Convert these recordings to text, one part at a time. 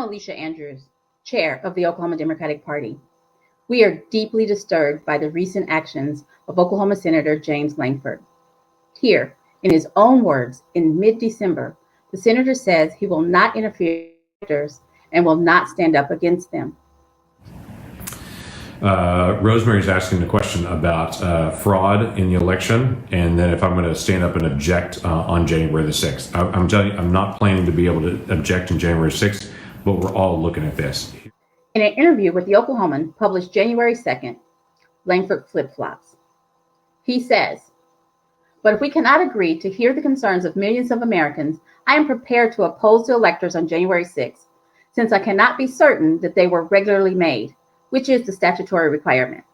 Alicia Andrews, chair of the Oklahoma Democratic Party. We are deeply disturbed by the recent actions of Oklahoma Senator James Lankford. Here, in his own words, in mid-December, the senator says he will not interfere with electors and will not stand up against them. Rosemary's asking the question about fraud in the election, and then if I'm going to stand up and object on January the 6th. I'm telling you, I'm not planning to be able to object on January 6th, but we're all looking at this. In an interview with the Oklahoman published January 2nd, Lankford flip-flops. He says, "But if we cannot agree to hear the concerns of millions of Americans, I am prepared to oppose the electors on January 6th, since I cannot be certain that they were regularly made, which is the statutory requirement."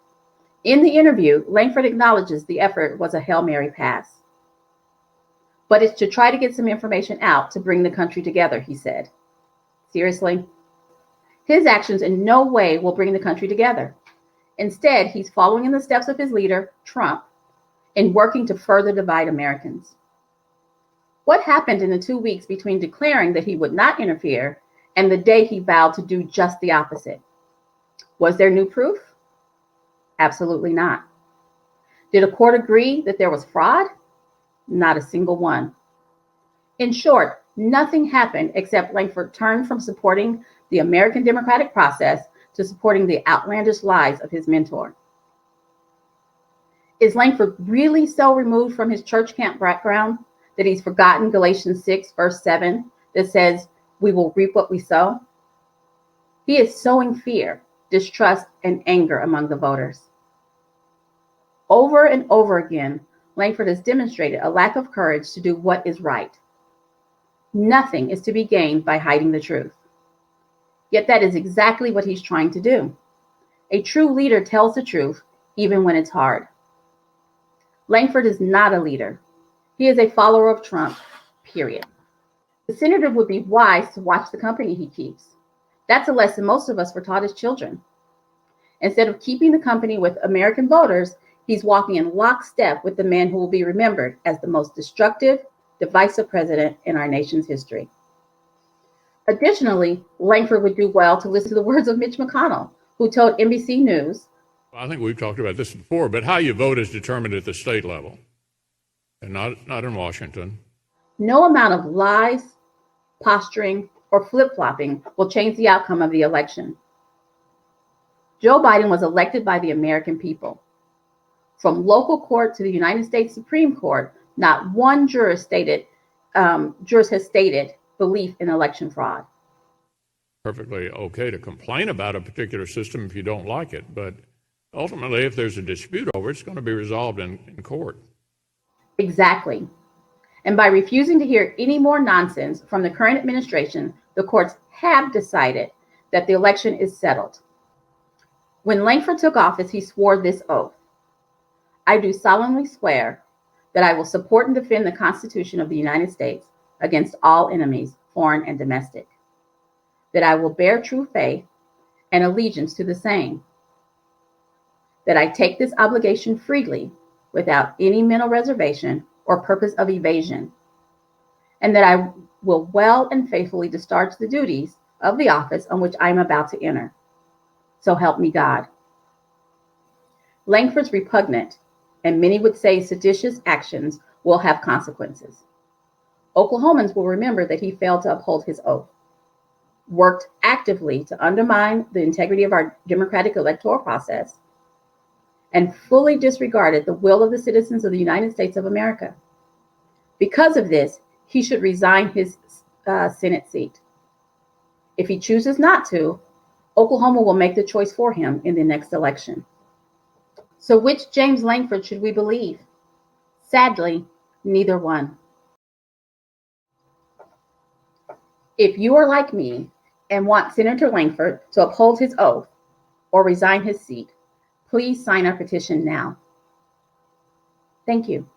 In the interview, Lankford acknowledges the effort was a Hail Mary pass. But it's to try to get some information out to bring the country together, he said. Seriously? His actions in no way will bring the country together. Instead, he's following in the steps of his leader, Trump, in working to further divide Americans. What happened in the 2 weeks between declaring that he would not interfere and the day he vowed to do just the opposite? Was there new proof? Absolutely not. Did a court agree that there was fraud? Not a single one. In short, nothing happened except Lankford turned from supporting the American democratic process to supporting the outlandish lies of his mentor. Is Lankford really so removed from his church camp background that he's forgotten Galatians 6, verse 7, that says, "We will reap what we sow"? He is sowing fear, distrust, and anger among the voters. Over and over again, Lankford has demonstrated a lack of courage to do what is right. Nothing is to be gained by hiding the truth. Yet that is exactly what he's trying to do. A true leader tells the truth, even when it's hard. Lankford is not a leader. He is a follower of Trump, period. The senator would be wise to watch the company he keeps. That's a lesson most of us were taught as children. Instead of keeping the company with American voters, he's walking in lockstep with the man who will be remembered as the most destructive, divisive president in our nation's history. Additionally, Lankford would do well to listen to the words of Mitch McConnell, who told NBC News, I think we've talked about this before, but how you vote is determined at the state level and not in Washington. "No amount of lies, posturing, or flip-flopping will change the outcome of the election." Joe Biden was elected by the American people. From local court to the United States Supreme Court, not one jurist has stated belief in election fraud. Perfectly okay to complain about a particular system if you don't like it, but ultimately, if there's a dispute over it, it's going to be resolved in court. Exactly. And by refusing to hear any more nonsense from the current administration, the courts have decided that the election is settled. When Lankford took office, he swore this oath: "I do solemnly swear that I will support and defend the Constitution of the United States against all enemies, foreign and domestic. That I will bear true faith and allegiance to the same. That I take this obligation freely, without any mental reservation or purpose of evasion. And that I will well and faithfully discharge the duties of the office on which I am about to enter. So help me God." Lankford's repugnant, and many would say seditious, actions will have consequences. Oklahomans will remember that he failed to uphold his oath, worked actively to undermine the integrity of our democratic electoral process, and fully disregarded the will of the citizens of the United States of America. Because of this, he should resign his Senate seat. If he chooses not to, Oklahoma will make the choice for him in the next election. So which James Lankford should we believe? Sadly, neither one. If you are like me and want Senator Lankford to uphold his oath or resign his seat, please sign our petition now. Thank you.